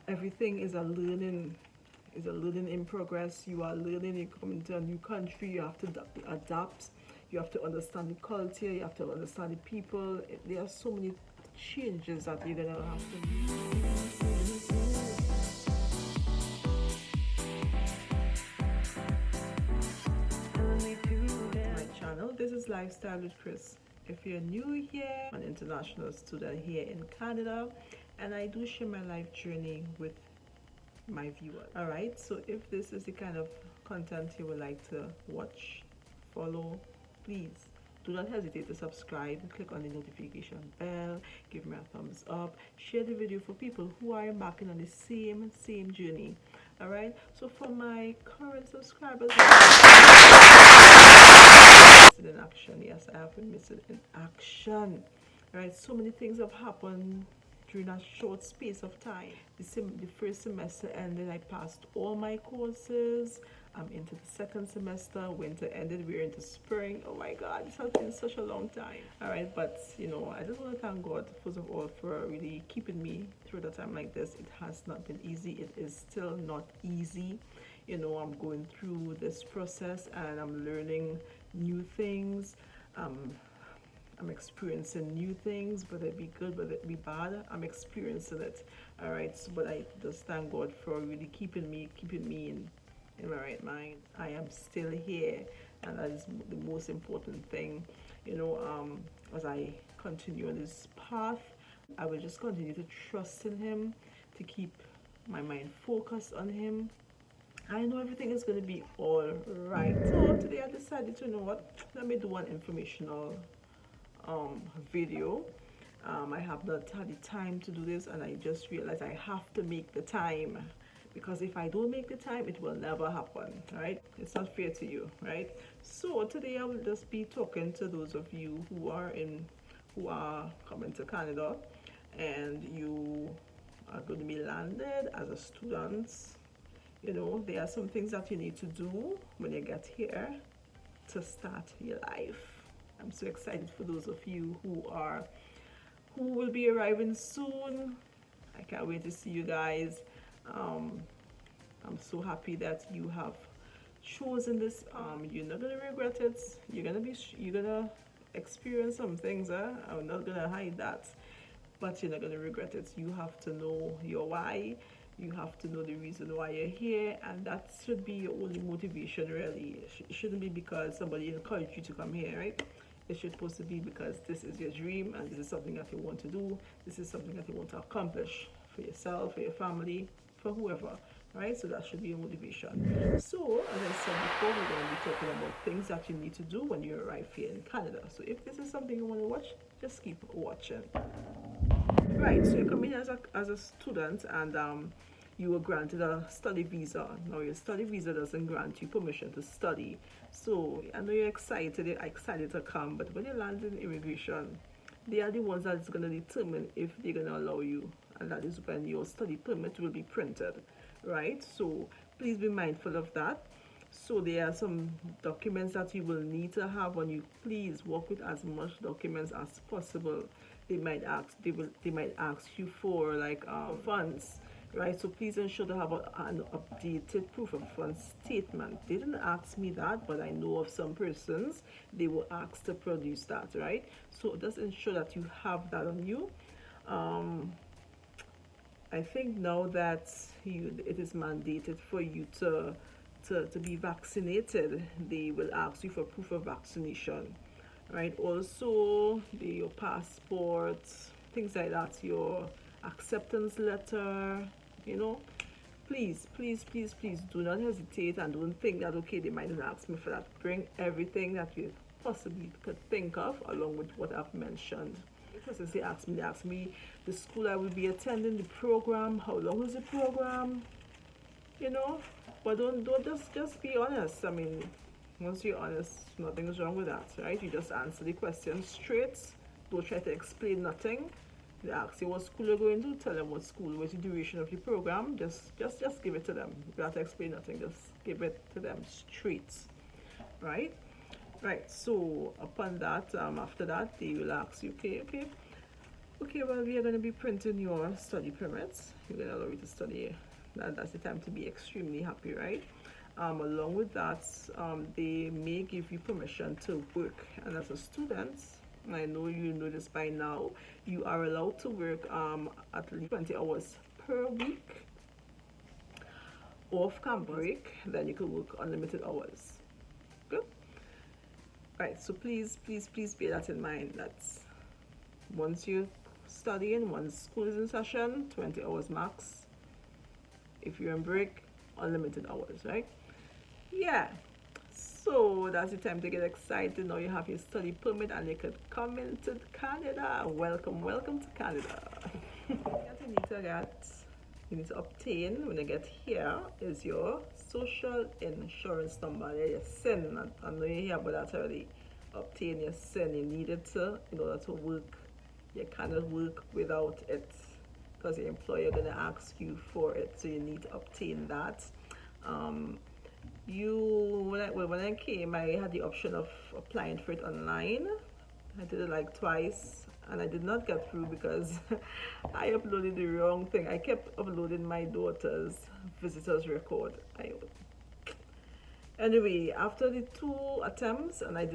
everything is a learning in progress. You are learning, you come into a new country, you have to adapt, you have to understand the culture, you have to understand the people. There are so many changes that you're gonna have to my channel. This is Lifestyle with Chris. If you're new here, I'm an international student here in Canada, and I do share my life journey with my viewers. All right, so if this is the kind of content you would like to watch, follow, please do not hesitate to subscribe, click on the notification bell, give me a thumbs up, share the video for people who are embarking on the same journey. All right, so for my current subscribers, in action. Yes, I have been missing in action. All right, so many things have happened during a short space of time. The first semester ended, I passed all my courses. I'm into the second semester, winter ended, we're into spring. Oh my God, this has been such a long time. All right, but I just want to thank God, first of all, for really keeping me through the time like this. It has not been easy. It is still not easy. I'm going through this process and I'm learning new things. I'm experiencing new things, whether it be good, whether it be bad. I'm experiencing it. All right, so, but I just thank God for really keeping me in my right mind. I am still here, and that is the most important thing. As I continue on this path, I will just continue to trust in Him, to keep my mind focused on Him. I know everything is going to be all right. So today I decided to, let me do an informational video. I have not had the time to do this, and I just realized I have to make the time, because if I don't make the time, it will never happen. Right? It's not fair to you, right? So today I will just be talking to those of you who are coming to Canada, and you are going to be landed as a student. There are some things that you need to do when you get here to start your life. I'm so excited for those of you who will be arriving soon. I can't wait to see you guys. I'm so happy that you have chosen this. You're not gonna regret it. You're gonna experience some things. I'm not gonna hide that, but you're not gonna regret it. You have to know your why. You have to know the reason why you're here, and that should be your only motivation, really. It shouldn't be because somebody encouraged you to come here, right? It's supposed to be because this is your dream, and this is something that you want to do. This is something that you want to accomplish for yourself, for your family, for whoever, right? So that should be your motivation. So, as I said before, we're going to be talking about things that you need to do when you arrive here in Canada. So if this is something you want to watch, just keep watching. Right, so you come in as a student, and you were granted a study visa. Now your study visa doesn't grant you permission to study. So I know you're excited to come, but when you land in immigration, they are the ones that's going to determine if they're going to allow you, and that is when your study permit will be printed, right? So please be mindful of that. So there are some documents that you will need to have on you. Please work with as much documents as possible. They might ask you for funds, right? So please ensure to have an updated proof of funds statement. They didn't ask me that, but I know of some persons they will ask to produce that, right? So just ensure that you have that on you. I think now that it is mandated for you to be vaccinated, they will ask you for proof of vaccination, right? Also your passport, things like that, your acceptance letter. Please do not hesitate, and don't think that okay, they might not ask me for that. Bring everything that you possibly could think of along with what I've mentioned. Because they ask me the school I will be attending, the program, how long is the program, but don't just be honest. I mean, once you're honest, nothing is wrong with that, right? You just answer the question straight. Don't try to explain nothing. They ask you what school you're going to, tell them what school, what's the duration of your program. Just give it to them. You don't have to explain nothing. Just give it to them straight, right? Right. So upon that, after that, they will ask you, okay. Well, we are going to be printing your study permits. you're gonna allow you to study, that's the time to be extremely happy, right? Along with that, they may give you permission to work, and as a student, I know you know this by now, you are allowed to work at least 20 hours per week off campus break, then you could work unlimited hours. Good. Right, so please bear that in mind, that once you're studying, once school is in session, 20 hours max. If you're on break, unlimited hours, right? Yeah. So that's the time to get excited. Now you have your study permit and you could come into Canada. Welcome to Canada. What you need to obtain when you get here is your social insurance number. Yeah, your SIN. I know you hear about that already. Obtain your SIN. You need it in order to work. You cannot work without it because your employer gonna ask you for it. So you need to obtain that. When I came, I had the option of applying for it online. I did it like twice and I did not get through because I uploaded the wrong thing. I kept uploading my daughter's visitor's record. Anyway, after the 2 attempts and I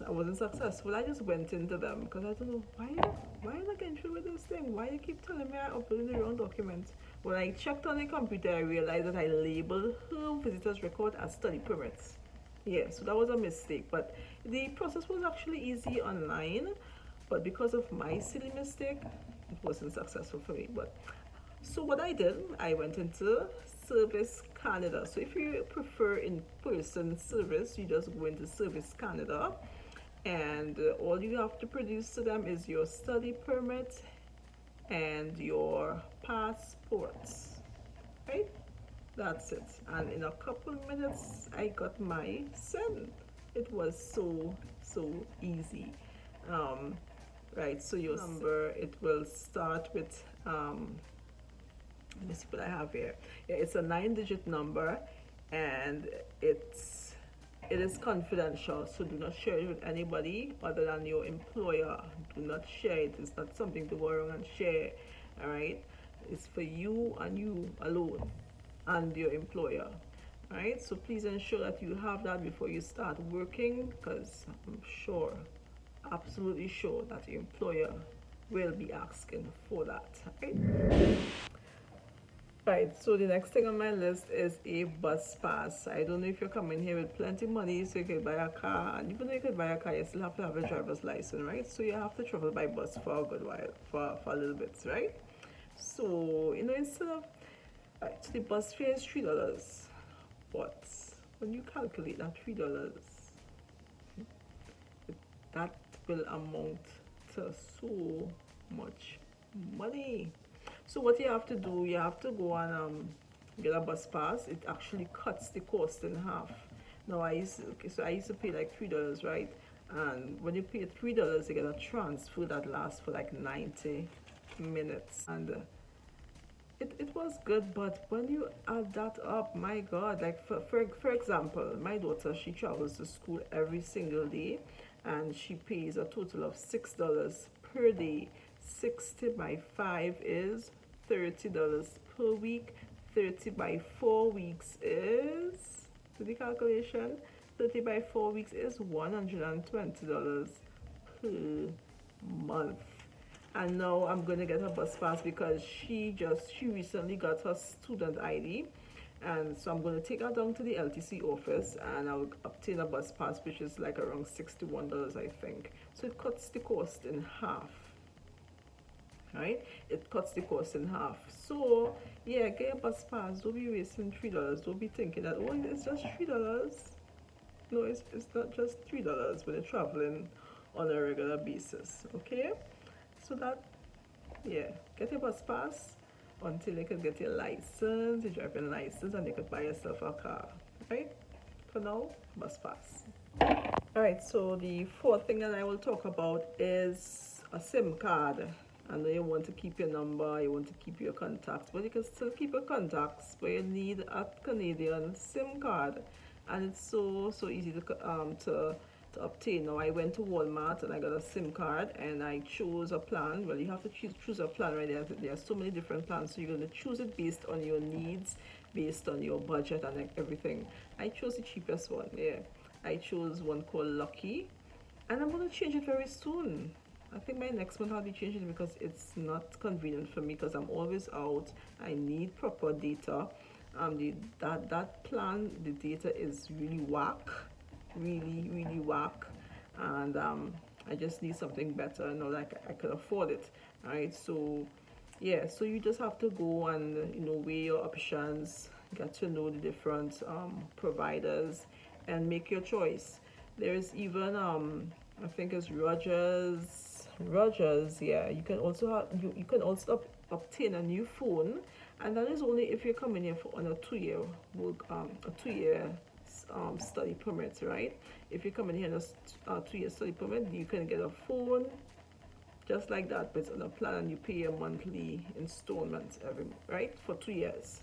wasn't successful, I just went into them because I don't know why am I getting through with this thing? Why you keep telling me I uploaded the wrong document? When I checked on the computer, I realized that I labeled her visitor's record as study permits. Yeah, so that was a mistake, but the process was actually easy online, but because of my silly mistake, it wasn't successful for me. But so what I did, I went into Service Canada. So if you prefer in-person service, you just go into Service Canada, and all you have to produce to them is your study permit and your passports, right? That's it. And in a couple minutes, I got my SIN. It was so easy. Right, so your number, it will start with let me see what I have here. Yeah, it's a 9-digit number, and it is confidential, so do not share it with anybody other than your employer. Do not share it. It's not something to go around and share. All right, it's for you and you alone and your employer. All right, so please ensure that you have that before you start working, because I'm sure, absolutely sure, that your employer will be asking for that. Right? Right, so the next thing on my list is a bus pass. I don't know if you're coming here with plenty of money so you could buy a car, and even though you could buy a car, you still have to have a driver's license, right? So you have to travel by bus for a good while, for a little bit, right? So, instead of, right, so the bus fare is $3, but when you calculate that $3, that will amount to so much money. So what you have to do, you have to go and get a bus pass. It actually cuts the cost in half. Now I used to pay like $3, right? And when you pay $3, you get a transfer that lasts for like 90 minutes. And it was good, but when you add that up, my God, like for example, my daughter, she travels to school every single day, and she pays a total of $6 per day. 60 by 5 is $30 per week. 30 by 4 weeks is, do the calculation, 30 by 4 weeks is $120 per month. And now I'm gonna get a bus pass because she recently got her student ID, and so I'm gonna take her down to the LTC office and I'll obtain a bus pass, which is like around $61, I think. So it cuts the cost in half. Right, it cuts the cost in half. So yeah, get a bus pass. Don't be wasting $3. Don't be thinking that, oh, it's just $3. No, it's not just $3 when you're traveling on a regular basis. Okay, so that, yeah, get a bus pass until you can get your license, your driving license, and you can buy yourself a car. Right, for now, bus pass. All right, so the fourth thing that I will talk about is a SIM card. I know you want to keep your number, you want to keep your contacts, but you can still keep your contacts, but you need a Canadian SIM card. And it's so easy to to obtain. Now I went to Walmart and I got a SIM card and I chose a plan. Well, you have to choose a plan, right? There are so many different plans, so you're going to choose it based on your needs, based on your budget and like everything. I chose the cheapest one. Yeah, I chose one called Lucky, and I'm going to change it very soon. I think my next month I'll be changing it because it's not convenient for me because I'm always out. I need proper data. That plan, the data is really whack, really whack, and I just need something better. You know, like I could afford it, right? So yeah, so you just have to go and weigh your options, get to know the different providers, and make your choice. There's even I think it's Rogers. Yeah, you can also you can also obtain a new phone, and that is only if you're coming here for on a 2 year work a 2 year study permit, right? If you're coming here on a 2 year study permit, you can get a phone just like that, but it's on a plan and you pay your monthly installments every right for 2 years.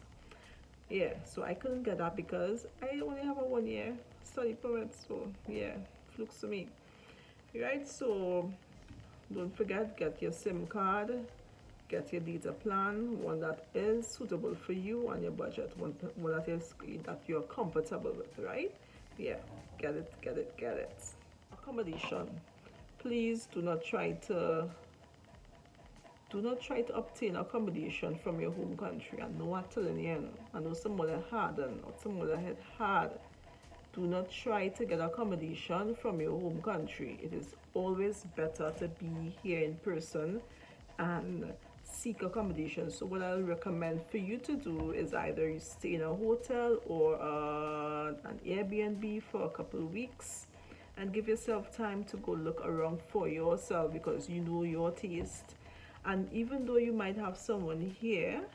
Yeah, so I couldn't get that because I only have a 1 year study permit. So yeah, flukes to me, right? So don't forget, get your SIM card, get your data plan, one that is suitable for you and your budget, one that you're comfortable with, right? Yeah, get it. Accommodation. Please do not try to obtain accommodation from your home country. I know I'm telling you, I know some other hard and some other head hard. Do not try to get accommodation from your home country. It is always better to be here in person and seek accommodation. So what I'll recommend for you to do is either you stay in a hotel or an Airbnb for a couple of weeks and give yourself time to go look around for yourself because you know your taste. And even though you might have someone here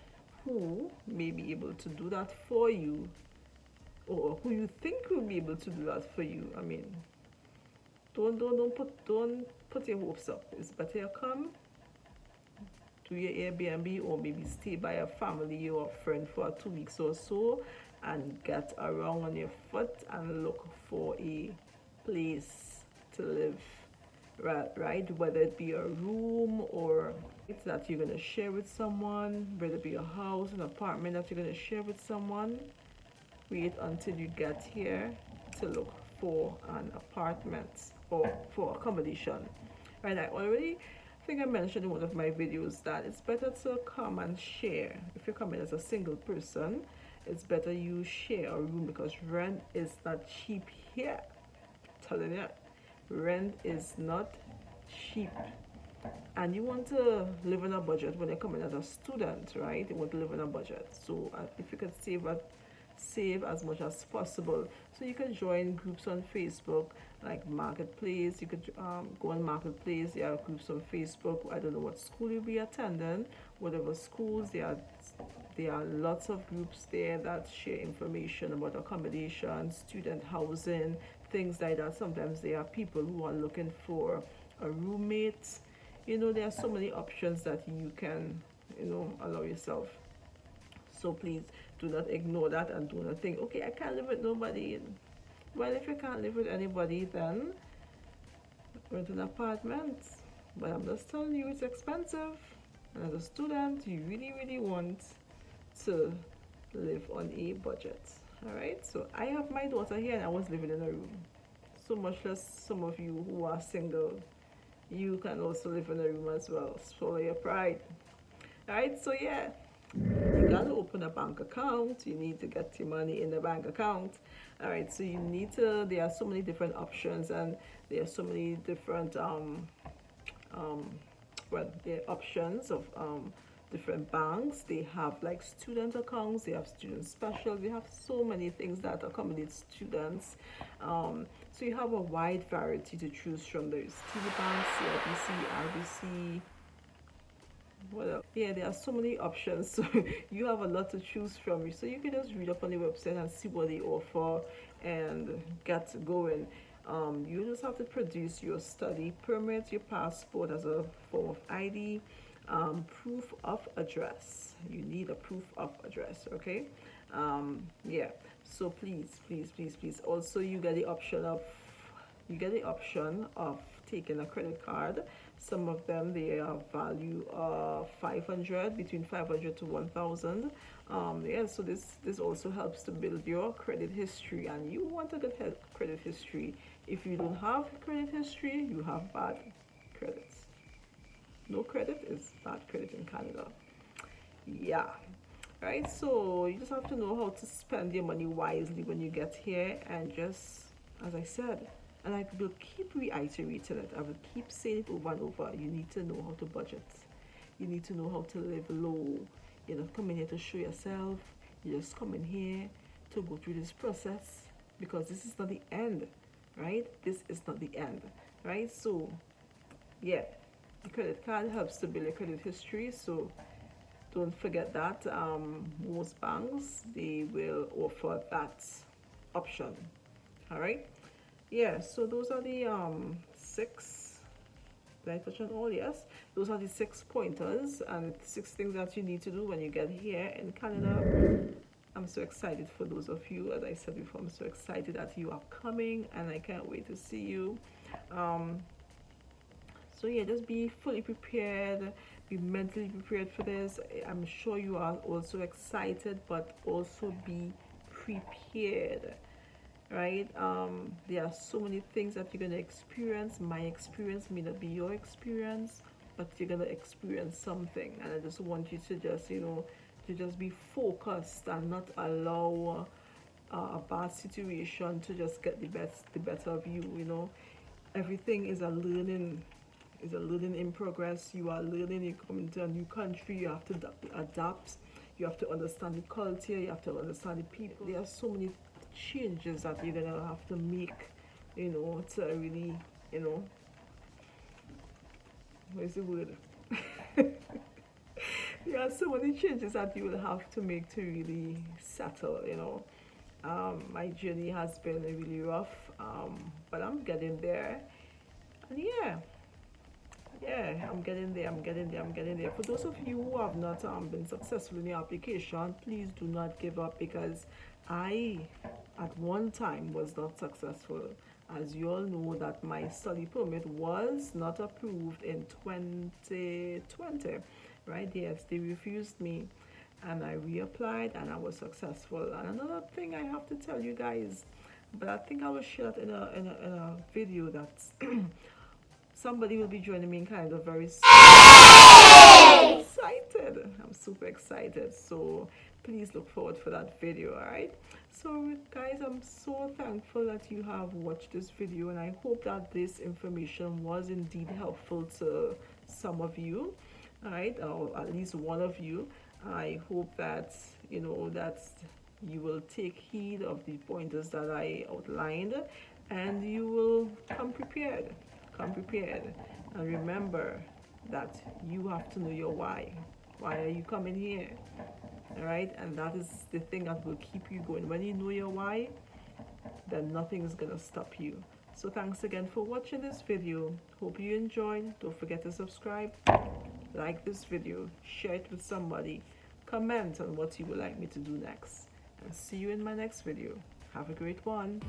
who may be able to do that for you, or who you think will be able to do that for you, I mean, don't put your hopes up. It's better you come to your Airbnb or maybe stay by a family or a friend for 2 weeks or so and get around on your foot and look for a place to live, right? Whether it be a room or it's that you're going to share with someone, whether it be a house, an apartment that you're going to share with someone. Wait until you get here to look for an apartment or for accommodation, right? I think I mentioned in one of my videos that it's better to come and share. If you're coming as a single person, it's better you share a room because rent is not cheap here. I'm telling you, rent is not cheap. And you want to live on a budget when you're coming as a student, right? You want to live on a budget. So if you can save as much as possible, so you can join groups on Facebook like Marketplace. You could go on Marketplace. There are groups on Facebook. I don't know what school you'll be attending, whatever schools. There are lots of groups there that share information about accommodation, student housing, things like that. Sometimes there are people who are looking for a roommate. There are so many options that you can allow yourself. So please do not ignore that and do not think, okay, I can't live with nobody. Well, if you can't live with anybody, then rent an apartment. But I'm just telling you, it's expensive. And as a student, you really want to live on a budget. All right. So I have my daughter here, and I was living in a room. So much less some of you who are single, you can also live in a room as well. Swallow your pride. All right. So yeah. You gotta open a bank account. You need to get your money in the bank account. All right, so there are so many different options, and there are so many different there are options of different banks. They have like student accounts, they have student specials, they have so many things that accommodate students. So you have a wide variety to choose from. There's TD Bank, CIBC, RBC. What else? Yeah, there are so many options, so you have a lot to choose from. So you can just read up on the website and see what they offer and get going. You just have to produce your study permit, your passport as a form of ID, proof of address. You need a proof of address, okay? Yeah, so please. Also, you get the option of you get the option of taking a credit card. Some of them, they are value of 500, between 500 to 1000. Yeah, so this also helps to build your credit history, and you want a good credit history. If you don't have credit history, you have bad credits. No credit is bad credit in Canada. Yeah, right. So you just have to know how to spend your money wisely when you get here, and just, as I said, and I will keep reiterating it, I will keep saying it over and over, you need to know how to budget. You need to know how to live low. You're not coming here to show yourself. You're just coming here to go through this process, because this is not the end, right? This is not the end, right? So yeah, the credit card helps to build your credit history. So don't forget that. Most banks, they will offer that option. All right. Yeah, so those are the six. Did I touch on all? Yes, those are the 6 pointers and 6 things that you need to do when you get here in Canada. I'm so excited for those of you. As I said before, I'm so excited that you are coming, and I can't wait to see you. So yeah, just be fully prepared, be mentally prepared for this. I'm sure you are also excited, but also be prepared, right? There are so many things that you're gonna experience. My experience may not be your experience, but you're gonna experience something, and I just want you to just, to just be focused and not allow a bad situation to just get the better of you. Everything is a learning, in progress. You are learning. You come into a new country, you have to adapt, you have to understand the culture, you have to understand the people. There are so many changes that you're gonna have to make, to really, what is the word? There are so many changes that you will have to make to really settle. My journey has been really rough, but I'm getting there, and yeah, I'm getting there. For those of you who have not been successful in your application, please do not give up, because I, at one time, was not successful. As you all know, that my study permit was not approved in 2020, right? Yes, they refused me, and I reapplied, and I was successful. And another thing I have to tell you guys, but I think I will share that in a video that's somebody will be joining me in kind of very soon. I'm excited. I'm super excited. So please look forward for that video, alright? So guys, I'm so thankful that you have watched this video, and I hope that this information was indeed helpful to some of you, alright, or at least one of you. I hope that that you will take heed of the pointers that I outlined, and you will come prepared. And remember that you have to know your why. Why are you coming here? All right, and that is the thing that will keep you going. When you know your why, then nothing is gonna stop you. So thanks again for watching this video. Hope you enjoyed. Don't forget to subscribe, like this video, share it with somebody, comment on what you would like me to do next, and see you in my next video. Have a great one.